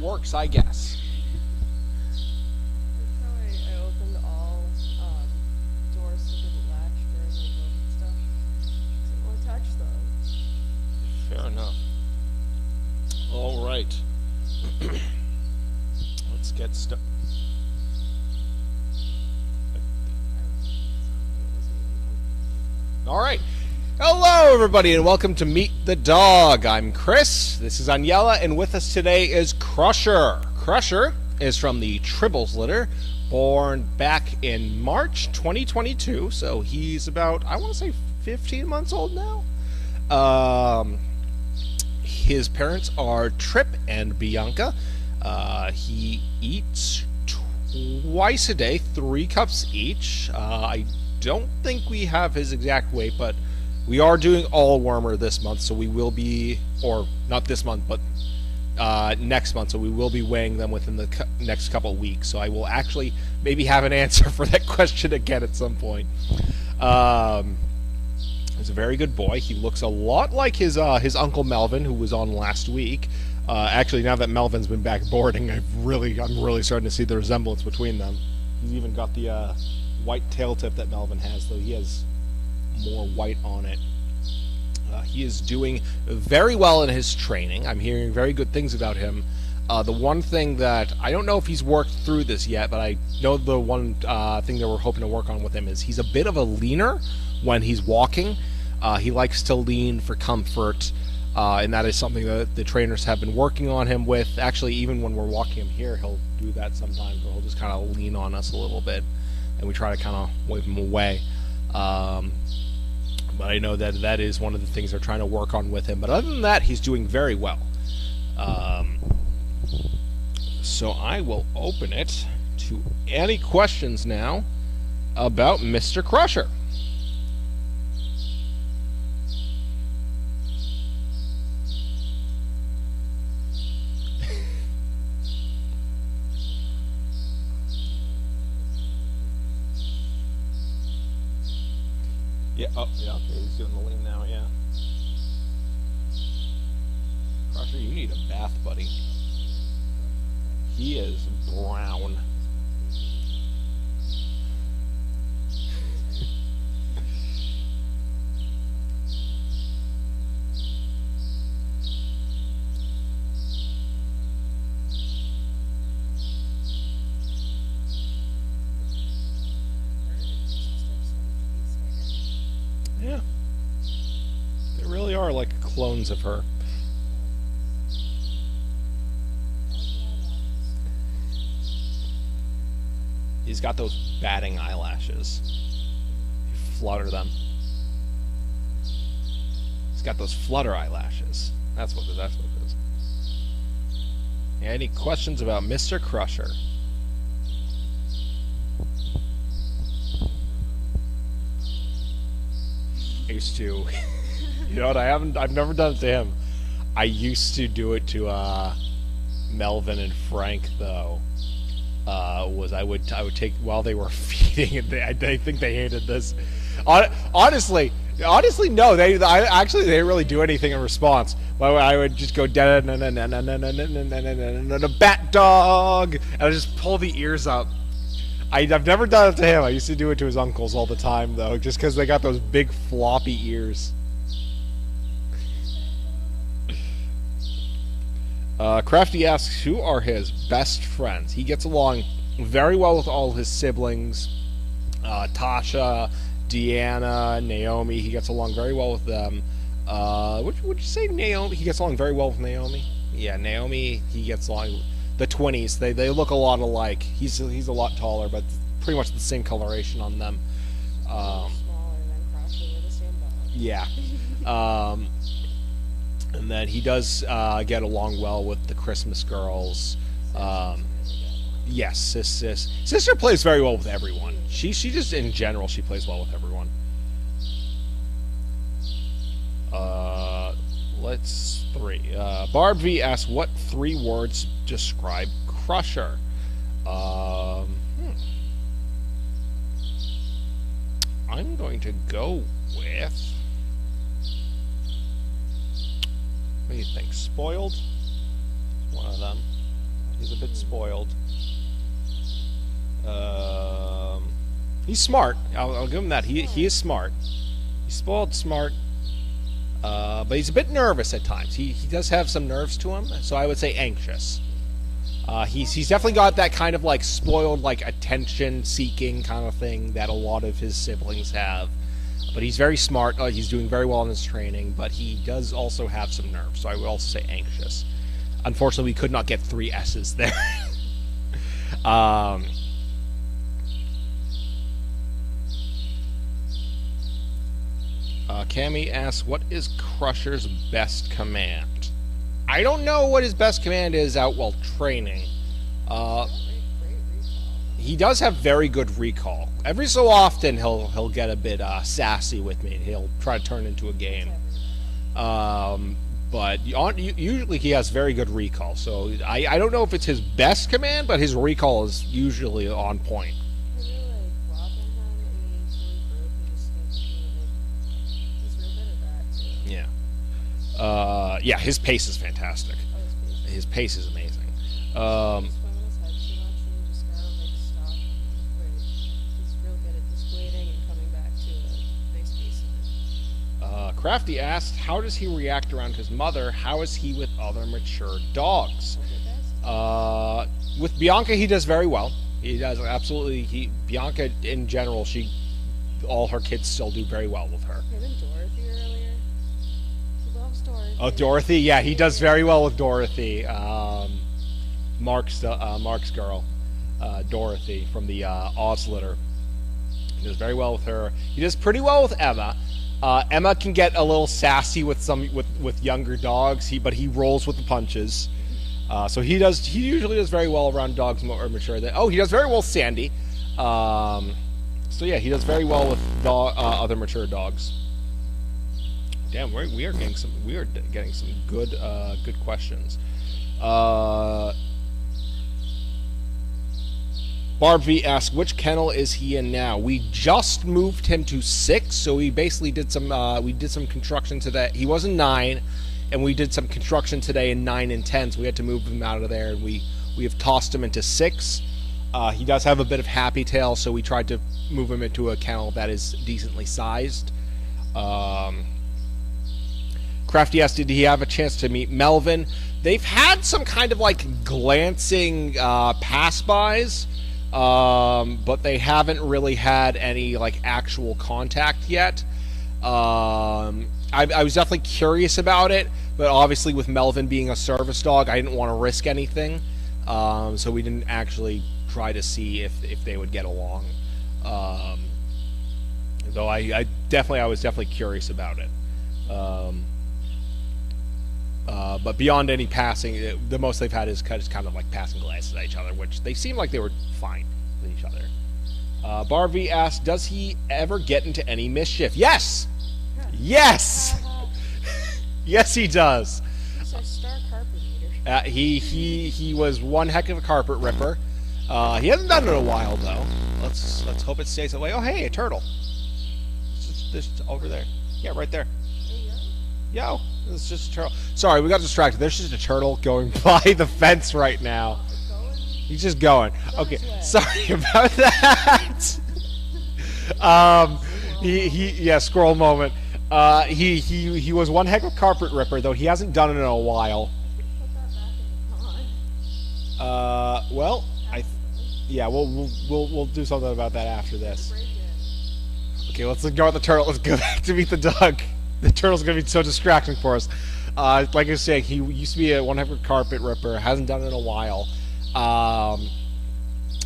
works, I guess. That's how I opened all doors that didn't latch during the COVID stuff. 'Cause I didn't want to touch them. Fair enough. All right. Let's get started. All right. Hello, everybody, and welcome to Meet the Dog. I'm Chris. This is Aniela, and with us today is Crusher. Crusher is from the Tribbles litter, born back in March 2022, so he's about, I want to say, 15 months old now. His parents are Trip and Bianca. He eats twice a day, 3 cups each. I don't think we have his exact weight, but we are doing all wormer this month, so we will be, or not this month, but next month, so we will be weighing them within the next couple of weeks. So I will actually maybe have an answer for that question again at some point. He's a very good boy. He looks a lot like his uncle Melvin, who was on last week. Actually, now that Melvin's been back boarding, I'm really starting to see the resemblance between them. He's even got the white tail tip that Melvin has, though he has more white on it. He is doing very well in his training. I'm hearing very good things about him. The one thing that I don't know if he's worked through this yet, but I know the one thing that we're hoping to work on with him is he's a bit of a leaner when he's walking. He likes to lean for comfort, and that is something that the trainers have been working on him with. Actually, even when we're walking him here, he'll do that sometimes, where he'll just kind of lean on us a little bit, and we try to kind of wave him away. But I know that that is one of the things they're trying to work on with him. But other than that, he's doing very well. So I will open it to any questions now about Mr. Crusher. Yeah, oh, yeah, okay, he's doing the lean now, yeah. Crusher, you need a bath, buddy. He is brown. Yeah. They really are like clones of her. He's got those batting eyelashes. You flutter them. He's got those flutter eyelashes. That's what it is. Any questions about Mr. Crusher? I used to, you know what? I've never done it to him. I used to do it to Melvin and Frank, though. I would take while they were feeding, and I think they hated this. Honestly, no. They didn't really do anything in response. I would just go bat dog, and I just pull the ears up. I've never done it to him. I used to do it to his uncles all the time, though, just because they got those big floppy ears. Crafty asks, who are his best friends? He gets along very well with all his siblings. Tasha, Deanna, Naomi, he gets along very well with them. Would you say Naomi? He gets along very well with Naomi? Yeah, Naomi, he gets along. The twinnies, they look a lot alike. He's a lot taller, but pretty much the same coloration on them. Smaller than Crusher, they're the same dog. Yeah. And then he does get along well with the Christmas girls. Yes, sister plays very well with everyone. She just in general she plays well with everyone. Let's three. Barb V asks, what 3 words describe Crusher? I'm going to go with. What do you think? Spoiled? One of them. He's a bit spoiled. He's smart. I'll give him that. He is smart. He's spoiled, smart. But he's a bit nervous at times. He does have some nerves to him, so I would say anxious. He's definitely got that kind of like spoiled, like attention-seeking kind of thing that a lot of his siblings have. But he's very smart. He's doing very well in his training, but he does also have some nerves, so I would also say anxious. Unfortunately, we could not get 3 S's there. Cammy asks, what is Crusher's best command? I don't know what his best command is out while training. He does have very good recall. Every so often, he'll get a bit sassy with me. He'll try to turn it into a game. But usually he has very good recall. So I don't know if it's his best command, but his recall is usually on point. Yeah. Yeah, his pace is fantastic. His pace is amazing. Crafty asked, how does he react around his mother? How is he with other mature dogs? With Bianca, he does very well. He does absolutely. Bianca, in general, all her kids still do very well with her. Him and Dorothy earlier. He loves Dorothy. Oh, Dorothy, yeah, he does very well with Dorothy. Mark's girl, Dorothy from the Oz litter. He does very well with her. He does pretty well with Emma. Emma can get a little sassy with younger dogs, but he rolls with the punches. So he usually does very well around dogs more mature. He does very well with Sandy. So yeah, he does very well with other mature dogs. Damn, we are getting some good questions. Barb V asks, which kennel is he in now? We just moved him to 6, so we basically did some construction today. He was in 9, and we did some construction today in 9 and 10, so we had to move him out of there, and we have tossed him into 6. He does have a bit of happy tail, so we tried to move him into a kennel that is decently sized. Crafty asked, did he have a chance to meet Melvin? They've had some kind of like glancing pass-bys. But they haven't really had any like actual contact yet. I was definitely curious about it, but obviously with Melvin being a service dog, I didn't want to risk anything. So we didn't actually try to see if they would get along. Though I was definitely curious about it. But beyond any passing, the most they've had is kind of like passing glances at each other, which they seem like they were fine with each other. Barbie asked, does he ever get into any mischief? Yes! Yes! Yes, he does. He's a star carpet eater. He was one heck of a carpet ripper. He hasn't done it in a while, though. Let's hope it stays that way. Oh, hey, a turtle. It's just over there. Yeah, right there. Yo, it's just a turtle. Sorry, we got distracted. There's just a turtle going by the fence right now. He's just going. Okay, sorry about that. Yeah, squirrel moment. He was one heck of a carpet ripper, though he hasn't done it in a while. Well, yeah, we'll do something about that after this. Okay, let's ignore the turtle. Let's go back to meet the dog. The turtle's gonna be so distracting for us. Like I was saying, he used to be a one heck of a carpet ripper. Hasn't done it in a while.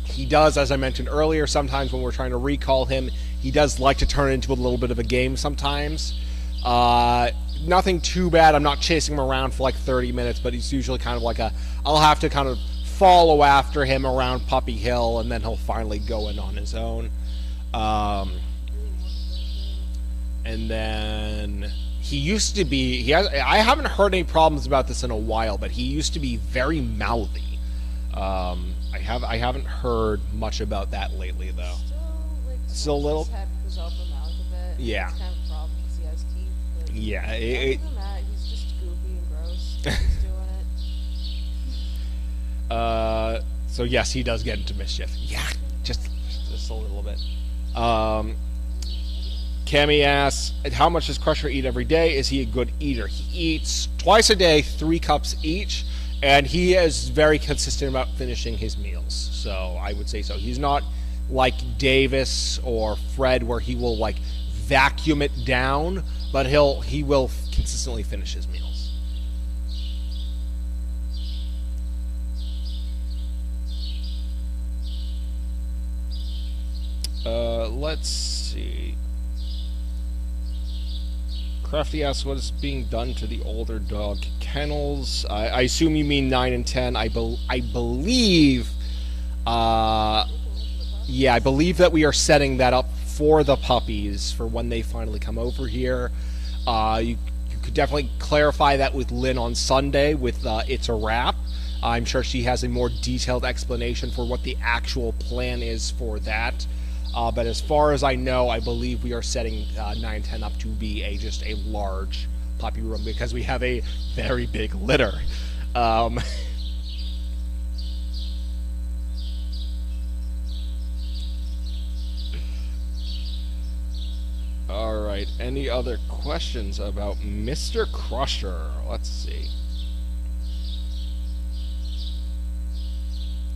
He does, as I mentioned earlier, sometimes when we're trying to recall him, he does like to turn it into a little bit of a game sometimes. Nothing too bad. I'm not chasing him around for like 30 minutes, but he's usually kind of like I'll have to kind of follow after him around Puppy Hill, and then he'll finally go in on his own. And then he used to be, I haven't heard any problems about this in a while, but he used to be very mouthy. I haven't heard much about that lately, though. Still a little. His head goes open mouth a bit. Yeah. It's kind of a problem because he has teeth. But Yeah. other than that, he's just goopy and gross. He's doing So yes, he does get into mischief. Yeah, just a little bit. Cammy asks, how much does Crusher eat every day? Is he a good eater? He eats twice a day, 3 cups each, and he is very consistent about finishing his meals. So I would say so. He's not like Davis or Fred, where he will like vacuum it down, but he will consistently finish his meals. Let's see. Crafty asks what is being done to the older dog kennels. I assume you mean 9 and 10. I believe. Yeah, I believe that we are setting that up for the puppies for when they finally come over here. You could definitely clarify that with Lynn on Sunday with It's a Wrap. I'm sure she has a more detailed explanation for what the actual plan is for that. But as far as I know, I believe we are setting 9-10 up to be just a large puppy room because we have a very big litter. Alright, any other questions about Mr. Crusher? Let's see.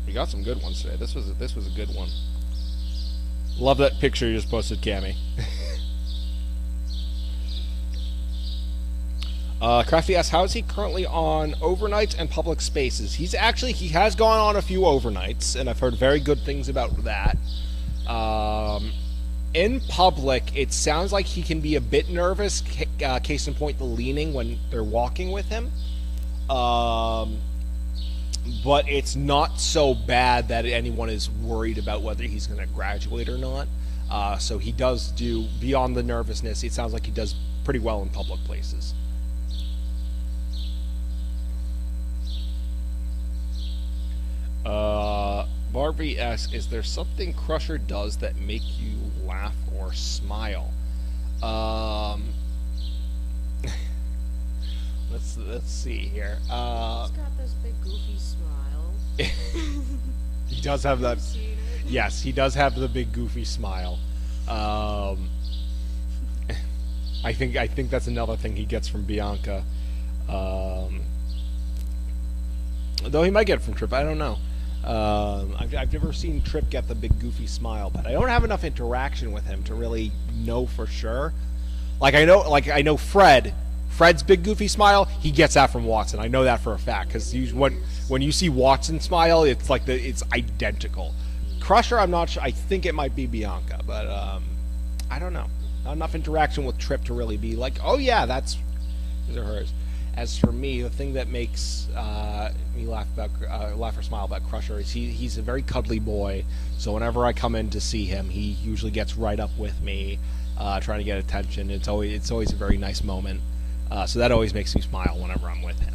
We got some good ones today. This was a good one. Love that picture you just posted, Cammy. Crafty asks, how is he currently on overnights and public spaces? He has gone on a few overnights, and I've heard very good things about that. In public, it sounds like he can be a bit nervous, case in point, the leaning when they're walking with him. But it's not so bad that anyone is worried about whether he's going to graduate or not. So he does do, beyond the nervousness, it sounds like he does pretty well in public places. Barbie asks, is there something Crusher does that make you laugh or smile? Let's see here. He's got this big goofy smile. He does have that. Seen it? Yes, he does have the big goofy smile. I think that's another thing he gets from Bianca. Though he might get it from Trip, I don't know. I've never seen Trip get the big goofy smile, but I don't have enough interaction with him to really know for sure. I know Fred's big goofy smile, he gets that from Watson. I know that for a fact because when you see Watson smile, it's like it's identical. Crusher, I'm not sure. I think it might be Bianca, but I don't know. Not enough interaction with Trip to really be like, oh yeah, these are hers. As for me, the thing that makes me laugh or smile about Crusher is he's a very cuddly boy. So whenever I come in to see him, he usually gets right up with me, trying to get attention. It's always a very nice moment. So that always makes me smile whenever I'm with him.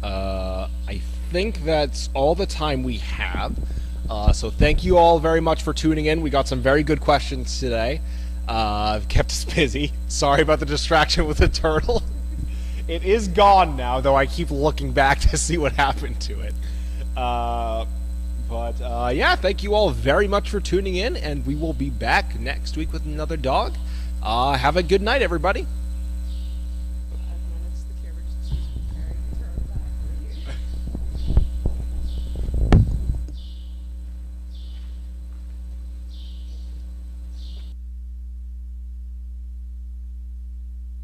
I think that's all the time we have. So thank you all very much for tuning in. We got some very good questions today. Kept us busy. Sorry about the distraction with the turtle. It is gone now, though I keep looking back to see what happened to it. Yeah, thank you all very much for tuning in, and we will be back next week with another dog. Have a good night, everybody.